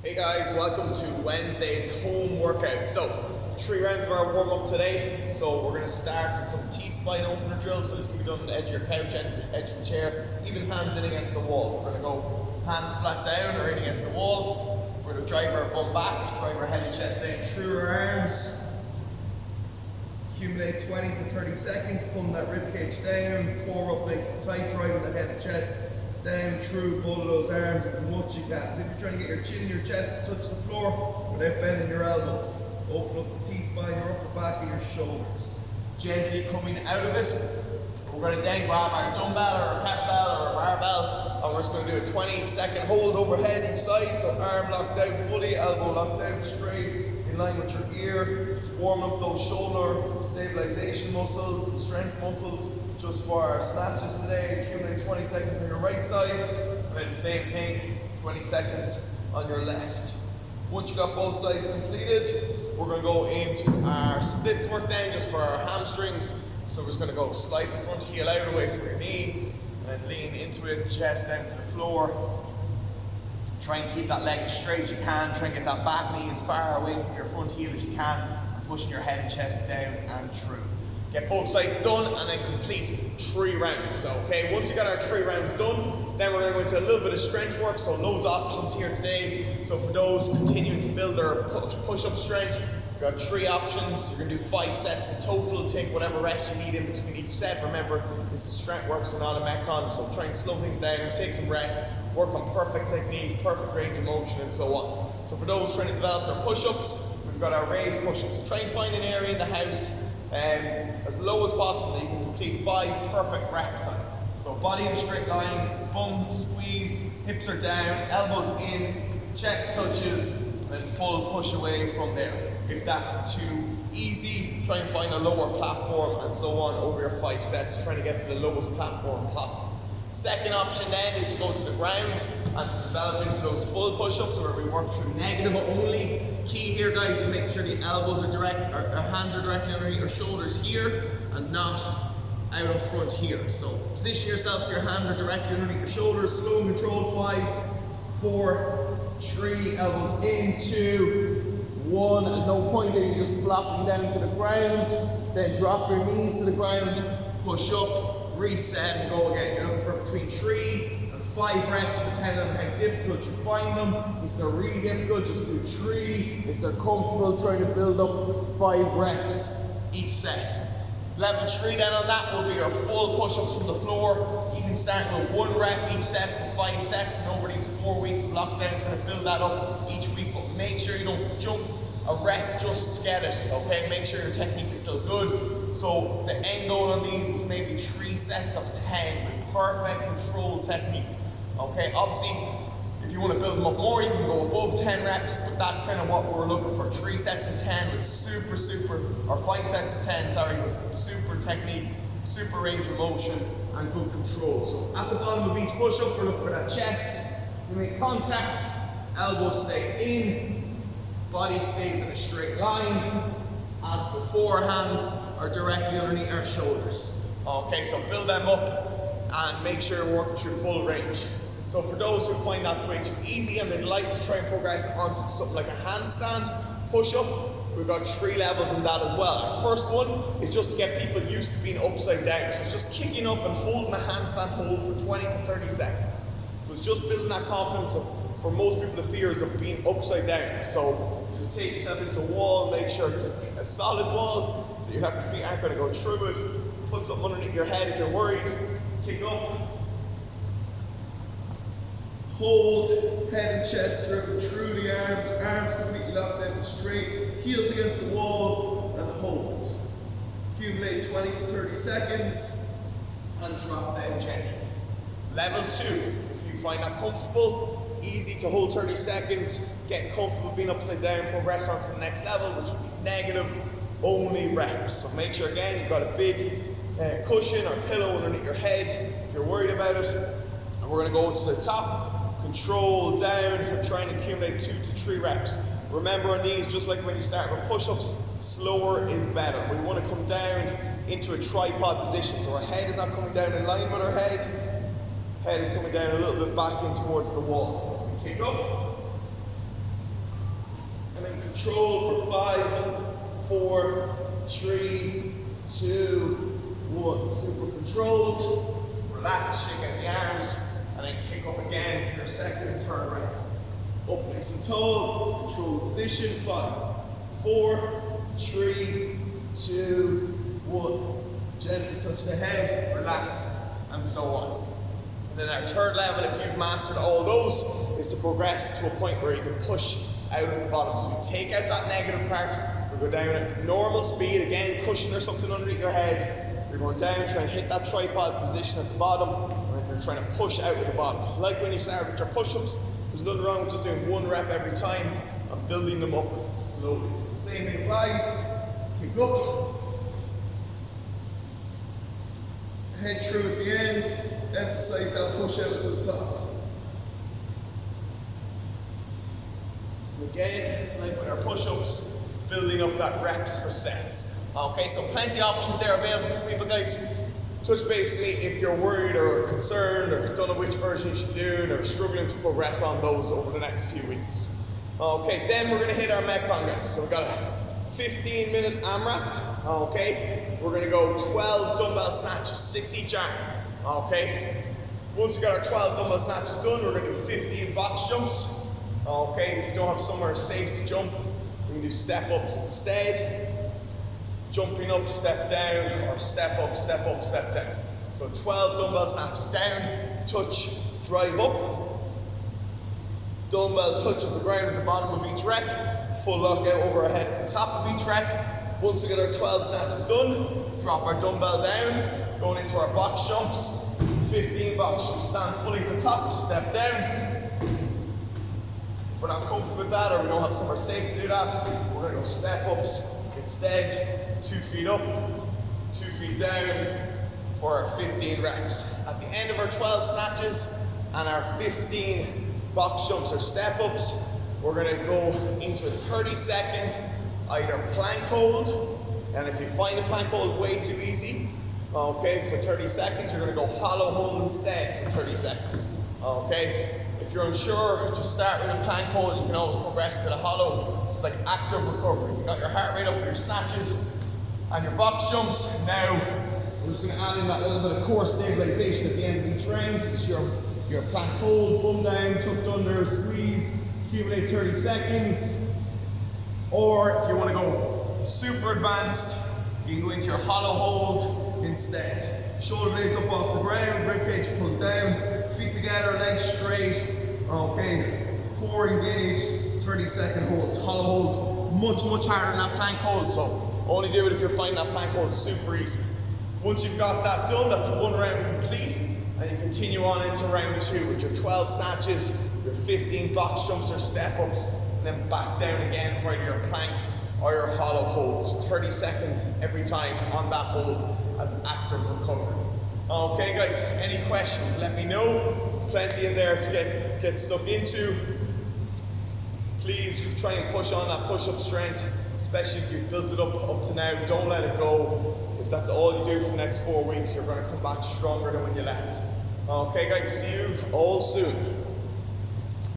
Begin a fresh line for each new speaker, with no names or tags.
Hey guys, welcome to Wednesday's home workout. So, 3 rounds of our warm up today. So we're going to start with some T-spine opener drills. So this can be done on the edge of your couch, edge of the chair, even hands in against the wall. We're going to go hands flat down or in against the wall. We're going to drive our bum back, drive our head and chest down through our arms. Accumulate 20 to 30 seconds, pulling that rib cage down, core up nice and tight, driving the head and chest down through both of those arms as much as you can. So if you're trying to get your chin and your chest to touch the floor without bending your elbows, open up the T-spine, your upper back and your shoulders. Gently coming out of it, we're going to then grab our dumbbell or a kettlebell or a barbell, and we're just going to do a 20-second hold overhead each side. So arm locked out fully, elbow locked out straight, in line with your ear. Just warming up those shoulder stabilization muscles and strength muscles just for our snatches today. Accumulate 20 seconds on your right side, and then same thing, 20 seconds on your left. Once you got both sides completed, we're going to go into our splits work down just for our hamstrings. So we're just going to go slide the front heel out away from your knee, and then lean into it, chest down to the floor. Try and keep that leg as straight as you can. Try and get that back knee as far away from your front heel as you can, and pushing your head and chest down and through. Get both sides done and then complete 3 rounds. Okay, once you got our 3 rounds done, then we're going to go into a little bit of strength work. So loads of options here today. So for those continuing to build their push-up strength, we've got 3 options. You're going to do 5 sets in total. Take whatever rest you need in between each set. Remember, this is strength work, so not a Metcon. So try and slow things down, take some rest, work on perfect technique, perfect range of motion, and so on. So for those trying to develop their push-ups, we've got our raised push-ups. So try and find an area in the house as low as possible that you can complete 5 perfect reps on. So body in a straight line, bum squeezed, hips are down, elbows in, chest touches, and then full push away from there. If that's too easy, try and find a lower platform and so on over your 5 sets, trying to get to the lowest platform possible. Second option then is to go to the ground and to develop into those full push-ups where we work through negative only. Key here, guys, is making sure the elbows are direct, our hands are directly underneath your shoulders here and not out in front here. So position yourself so your hands are directly underneath your shoulders. Slow and controlled. 5, 4, 3, elbows in, 2, 1. At no point are you just flopping down to the ground. Then drop your knees to the ground, push up, reset and go again. You're looking for between 3 and 5 reps depending on how difficult you find them. If they're really difficult, just do 3. If they're comfortable, try to build up 5 reps each set. Level 3 then on that will be your full push-ups from the floor. You can start with 1 rep each set for 5 sets, and over these 4 weeks of lockdown, trying to build that up each week, but make sure you don't jump a rep just to get it, okay? Make sure your technique is still good. So the end goal on these is maybe 3 sets of 10 with perfect controlled technique, okay? Obviously, if you want to build them up more, you can go above 10 reps, but that's kind of what we're looking for. 3 sets of 10 with or 5 sets of 10, sorry, with super technique, super range of motion, and good control. So at the bottom of each push-up, we're looking for that chest to make contact, elbows stay in, body stays in a straight line. As before, hands are directly underneath our shoulders. Okay, so build them up and make sure you're working through full range. So for those who find that way too easy and they'd like to try and progress onto something like a handstand push-up, we've got 3 levels in that as well. Our first one is just to get people used to being upside down. So it's just kicking up and holding a handstand hold for 20 to 30 seconds. So it's just building that confidence for most people, the fears of being upside down. So just take yourself into a wall, make sure it's a solid wall, that your feet aren't going to go through it. Put something underneath your head if you're worried. Kick up. Hold, head and chest driven through the arms completely locked out and straight, heels against the wall, and hold. Accumulate 20 to 30 seconds, and drop down gently. Level 2, if you find that comfortable, easy to hold 30 seconds, get comfortable being upside down, progress on to the next level, which will be negative only reps. So make sure again, you've got a big cushion or pillow underneath your head if you're worried about it. And we're going to go to the top. Control down and try and accumulate 2 to 3 reps. Remember on these, just like when you start with push-ups, slower is better. We want to come down into a tripod position. So our head is not coming down in line with our head is coming down a little bit back in towards the wall. So we kick up, and control for 5, 4, 3, 2, 1. Super controlled. Relax, shake out the arms, and then kick up again for your second and third round. Up nice and tall, control the position. 5, 4, 3, 2, 1. Gently touch the head, relax, and so on. And then our third level, if you've mastered all those, is to progress to a point where you can push out of the bottom. So we take out that negative part, we go down at normal speed, again, cushion or something underneath your head. You're going down, trying to hit that tripod position at the bottom, and you're trying to push out of the bottom. Like when you start with your push-ups, there's nothing wrong with just doing 1 rep every time and building them up slowly. So same thing applies, kick up, head through at the end, emphasize that push out at the top. And again, like with our push-ups, building up that reps for sets. Okay, so plenty of options there available for people, guys. Touch base with me if you're worried or concerned or don't know which version you should be doing or struggling to progress on those over the next few weeks. Okay, then we're gonna hit our Metcon, guys. So we've got a 15-minute AMRAP. Okay, we're gonna go 12 dumbbell snatches, 6 each arm. Okay, once we got our 12 dumbbell snatches done, we're gonna do 15 box jumps. Okay, if you don't have somewhere safe to jump, we can do step ups instead. Jumping up, step down, or step up, step up, step down. So 12 dumbbell snatches down, touch, drive up. Dumbbell touches the ground at the bottom of each rep. Full lockout over our head at the top of each rep. Once we get our 12 snatches done, drop our dumbbell down, going into our box jumps. 15 box jumps, stand fully at the top, step down. If we're not comfortable with that, or we don't have somewhere safe to do that, we're gonna go step ups instead. 2 feet up, 2 feet down for our 15 reps. At the end of our 12 snatches and our 15 box jumps or step ups, we're gonna go into a 30-second either plank hold, and if you find the plank hold way too easy, okay, for 30 seconds, you're gonna go hollow hold instead for 30 seconds, okay? If you're unsure, just start with a plank hold. You can always progress to the hollow. It's like active recovery. You got your heart rate up with your snatches and your box jumps. Now, we're just gonna add in that little bit of core stabilization at the end of each round. So it's your plank hold, bum down, tucked under, squeezed, accumulate 30 seconds. Or if you wanna go super advanced, you can go into your hollow hold instead. Shoulder blades up off the ground, ribcage pulled down, feet together, legs straight. Okay, core engaged, 30-second hold. Hollow hold, much harder than that plank hold. So only do it if you're finding that plank hold super easy. Once you've got that done, that's 1 round complete, and you continue on into round 2 with your 12 snatches, your 15 box jumps or step ups, and then back down again for either your plank or your hollow hold. 30 seconds every time on that hold as active recovery. Okay guys, any questions, let me know. Plenty in there to get stuck into. Please try and push on that push-up strength, especially if you've built it up to now. Don't let it go. If that's all you do for the next 4 weeks, you're going to come back stronger than when you left. Okay guys, see you all soon.